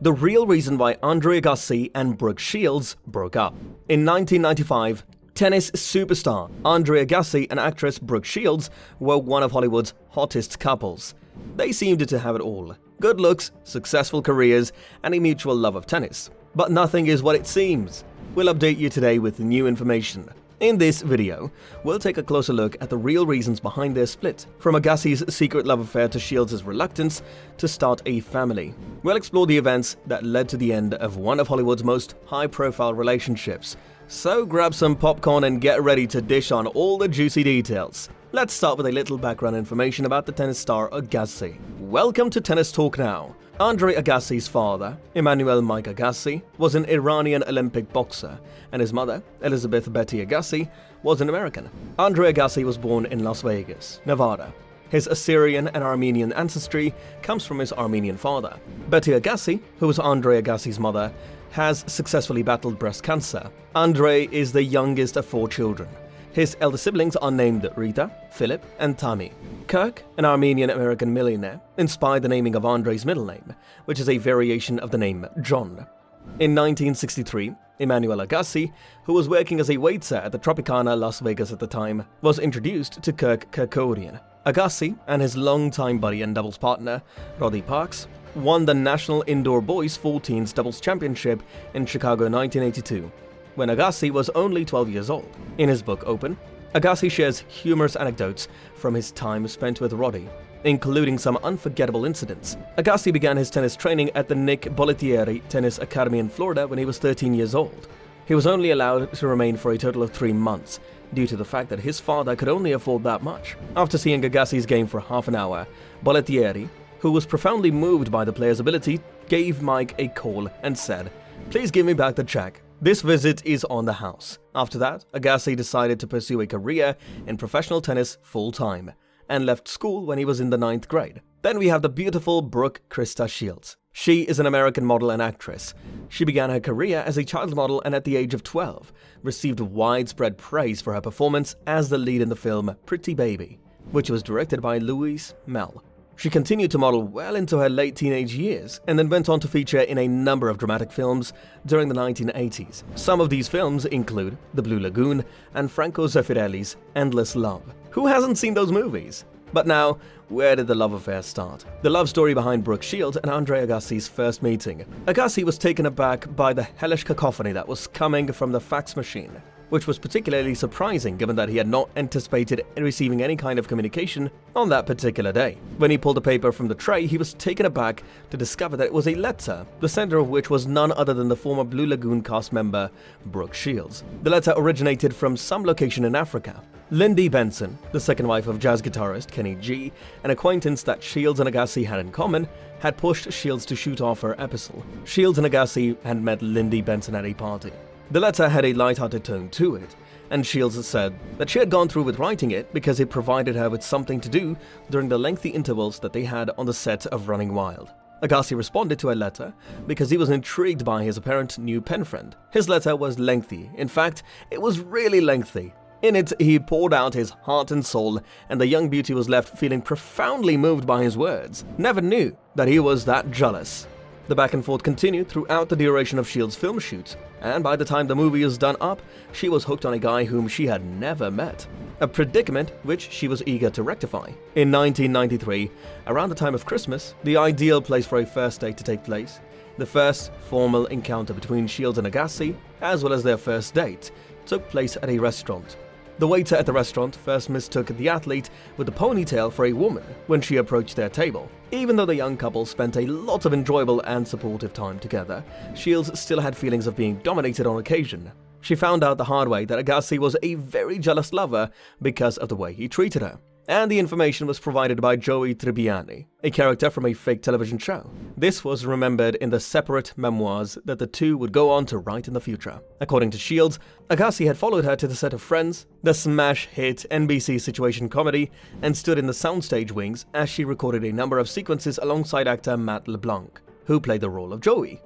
the real reason why Andre Agassi and Brooke Shields broke up. In 1995, tennis superstar Andre Agassi and actress Brooke Shields were one of Hollywood's hottest couples. They seemed to have it all: good looks, successful careers, and a mutual love of tennis. But nothing is what it seems. We'll update you today with new information. In this video, we'll take a closer look at the real reasons behind their split, from Agassi's secret love affair to Shields' reluctance to start a family. We'll explore the events that led to the end of one of Hollywood's most high-profile relationships. So grab some popcorn and get ready to dish on all the juicy details. Let's start with a little background information about the tennis star Agassi. Welcome to Tennis Talk Now. Andre Agassi's father, Emmanuel Mike Agassi, was an Iranian Olympic boxer, and his mother, Elizabeth Betty Agassi, was an American. Andre Agassi was born in Las Vegas, Nevada. His Assyrian and Armenian ancestry comes from his Armenian father. Betty Agassi, who was Andre Agassi's mother, has successfully battled breast cancer. Andre is the youngest of 4 children. His elder siblings are named Rita, Philip, and Tammy. Kirk, an Armenian-American millionaire, inspired the naming of Andre's middle name, which is a variation of the name John. In 1963, Emmanuel Agassi, who was working as a waiter at the Tropicana Las Vegas at the time, was introduced to Kirk Kerkorian. Agassi and his longtime buddy and doubles partner, Roddy Parks, won the National Indoor Boys 14s Doubles Championship in Chicago 1982. When Agassi was only 12 years old. In his book Open, Agassi shares humorous anecdotes from his time spent with Roddy, including some unforgettable incidents. Agassi began his tennis training at the Nick Bollettieri Tennis Academy in Florida when he was 13 years old. He was only allowed to remain for a total of 3 months, due to the fact that his father could only afford that much. After seeing Agassi's game for half an hour, Bollettieri, who was profoundly moved by the player's ability, gave Mike a call and said, "Please give me back the check. This visit is on the house." After that, Agassi decided to pursue a career in professional tennis full-time, and left school when he was in the 9th grade. Then we have the beautiful Brooke Krista Shields. She is an American model and actress. She began her career as a child model and at the age of 12, received widespread praise for her performance as the lead in the film Pretty Baby, which was directed by Louise Mel. She continued to model well into her late teenage years, and then went on to feature in a number of dramatic films during the 1980s. Some of these films include The Blue Lagoon and Franco Zeffirelli's Endless Love. Who hasn't seen those movies? But now, where did the love affair start? The love story behind Brooke Shields and Andre Agassi's first meeting. Agassi was taken aback by the hellish cacophony that was coming from the fax machine, which was particularly surprising given that he had not anticipated receiving any kind of communication on that particular day. When he pulled the paper from the tray, he was taken aback to discover that it was a letter, the sender of which was none other than the former Blue Lagoon cast member, Brooke Shields. The letter originated from some location in Africa. Lindy Benson, the second wife of jazz guitarist Kenny G, an acquaintance that Shields and Agassi had in common, had pushed Shields to shoot off her epistle. Shields and Agassi had met Lindy Benson at a party. The letter had a light-hearted tone to it, and Shields said that she had gone through with writing it because it provided her with something to do during the lengthy intervals that they had on the set of Running Wild. Agassi responded to her letter because he was intrigued by his apparent new pen friend. His letter was lengthy. In fact, it was really lengthy. In it, he poured out his heart and soul, and the young beauty was left feeling profoundly moved by his words. Never knew that he was that jealous. The back and forth continued throughout the duration of Shields' film shoot, and by the time the movie was done up, she was hooked on a guy whom she had never met. A predicament which she was eager to rectify. In 1993, around the time of Christmas, the ideal place for a first date to take place, the first formal encounter between Shields and Agassi, as well as their first date, took place at a restaurant. The waiter at the restaurant first mistook the athlete with a ponytail for a woman when she approached their table. Even though the young couple spent a lot of enjoyable and supportive time together, Shields still had feelings of being dominated on occasion. She found out the hard way that Agassi was a very jealous lover because of the way he treated her. And the information was provided by Joey Tribbiani, a character from a fake television show. This was remembered in the separate memoirs that the two would go on to write in the future. According to Shields, Agassi had followed her to the set of Friends, the smash hit NBC situation comedy, and stood in the soundstage wings as she recorded a number of sequences alongside actor Matt LeBlanc, who played the role of Joey.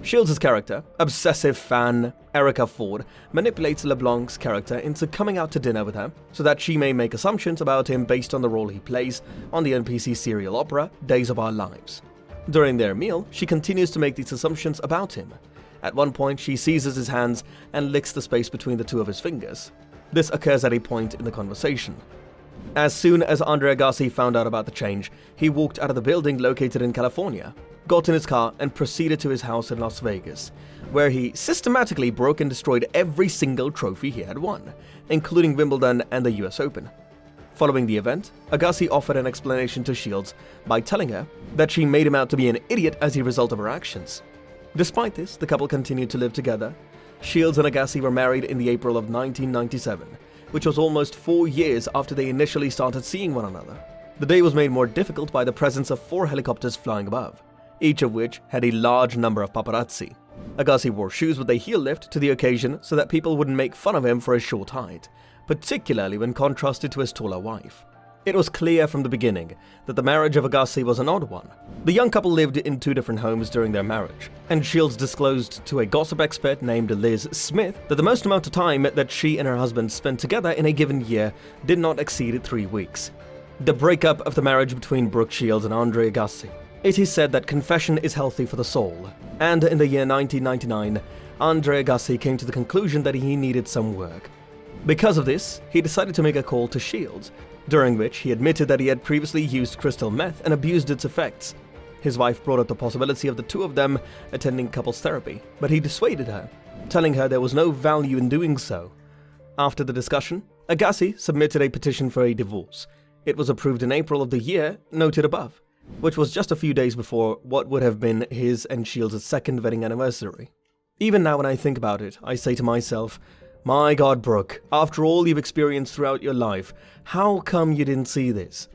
Shields' character, obsessive fan Erica Ford, manipulates LeBlanc's character into coming out to dinner with her so that she may make assumptions about him based on the role he plays on the NBC serial opera Days of Our Lives. During their meal, she continues to make these assumptions about him. At one point, she seizes his hands and licks the space between the two of his fingers. This occurs at a point in the conversation. As soon as Andre Agassi found out about the change, he walked out of the building located in California, got in his car and proceeded to his house in Las Vegas, where he systematically broke and destroyed every single trophy he had won, including Wimbledon and the US Open. Following the event, Agassi offered an explanation to Shields by telling her that she made him out to be an idiot as a result of her actions. Despite this, the couple continued to live together. Shields and Agassi were married in the April of 1997, which was almost 4 years after they initially started seeing one another. The day was made more difficult by the presence of 4 helicopters flying above, each of which had a large number of paparazzi. Agassi wore shoes with a heel lift to the occasion so that people wouldn't make fun of him for his short height, particularly when contrasted to his taller wife. It was clear from the beginning that the marriage of Agassi was an odd one. The young couple lived in 2 different homes during their marriage, and Shields disclosed to a gossip expert named Liz Smith that the most amount of time that she and her husband spent together in a given year did not exceed 3 weeks. The breakup of the marriage between Brooke Shields and Andre Agassi. It is said that confession is healthy for the soul, and in the year 1999, Andre Agassi came to the conclusion that he needed some work. Because of this, he decided to make a call to Shields, during which he admitted that he had previously used crystal meth and abused its effects. His wife brought up the possibility of the 2 of them attending couples therapy, but he dissuaded her, telling her there was no value in doing so. After the discussion, Agassi submitted a petition for a divorce. It was approved in April of the year noted above, which was just a few days before what would have been his and Shields' second wedding anniversary. Even now when I think about it, I say to myself, my God, Brooke, after all you've experienced throughout your life, how come you didn't see this?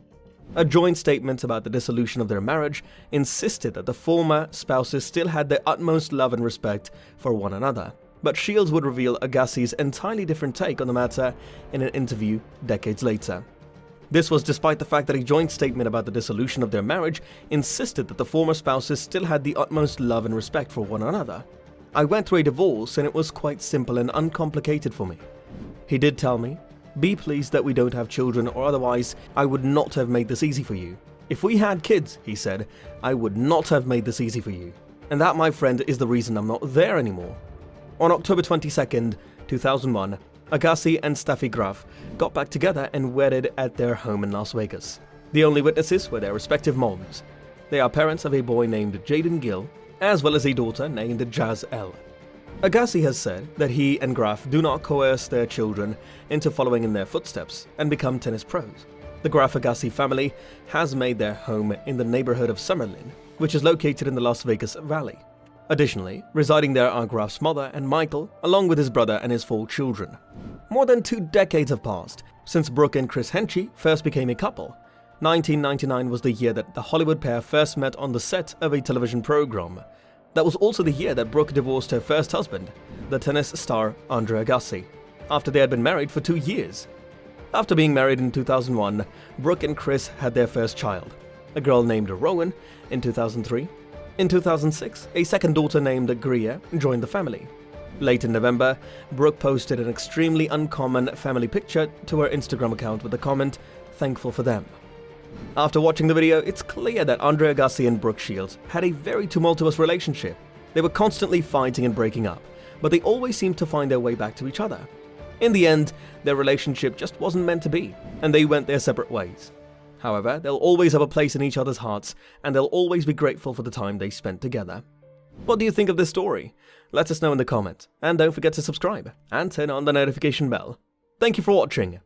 A joint statement about the dissolution of their marriage insisted that the former spouses still had the utmost love and respect for one another, but Shields would reveal Agassi's entirely different take on the matter in an interview decades later. This was despite the fact that a joint statement about the dissolution of their marriage insisted that the former spouses still had the utmost love and respect for one another. I went through a divorce and it was quite simple and uncomplicated for me. He did tell me, be pleased that we don't have children or otherwise I would not have made this easy for you. If we had kids, he said, I would not have made this easy for you. And that, my friend, is the reason I'm not there anymore. On October 22nd, 2001, Agassi and Steffi Graf got back together and wedded at their home in Las Vegas. The only witnesses were their respective moms. They are parents of a boy named Jaden Gill, as well as a daughter named Jazz L. Agassi has said that he and Graf do not coerce their children into following in their footsteps and become tennis pros. The Graf-Agassi family has made their home in the neighborhood of Summerlin, which is located in the Las Vegas Valley. Additionally, residing there are Graf's mother and Michael, along with his brother and his 4 children. More than 2 decades have passed since Brooke and Chris Henchy first became a couple. 1999 was the year that the Hollywood pair first met on the set of a television program. That was also the year that Brooke divorced her first husband, the tennis star Andre Agassi, after they had been married for 2 years. After being married in 2001, Brooke and Chris had their first child, a girl named Rowan, in 2003. In 2006, a second daughter named Greer joined the family. Late in November, Brooke posted an extremely uncommon family picture to her Instagram account with the comment, "Thankful for them." After watching the video, it's clear that Andre Agassi and Brooke Shields had a very tumultuous relationship. They were constantly fighting and breaking up, but they always seemed to find their way back to each other. In the end, their relationship just wasn't meant to be, and they went their separate ways. However, they'll always have a place in each other's hearts, and they'll always be grateful for the time they spent together. What do you think of this story? Let us know in the comments, and don't forget to subscribe and turn on the notification bell. Thank you for watching.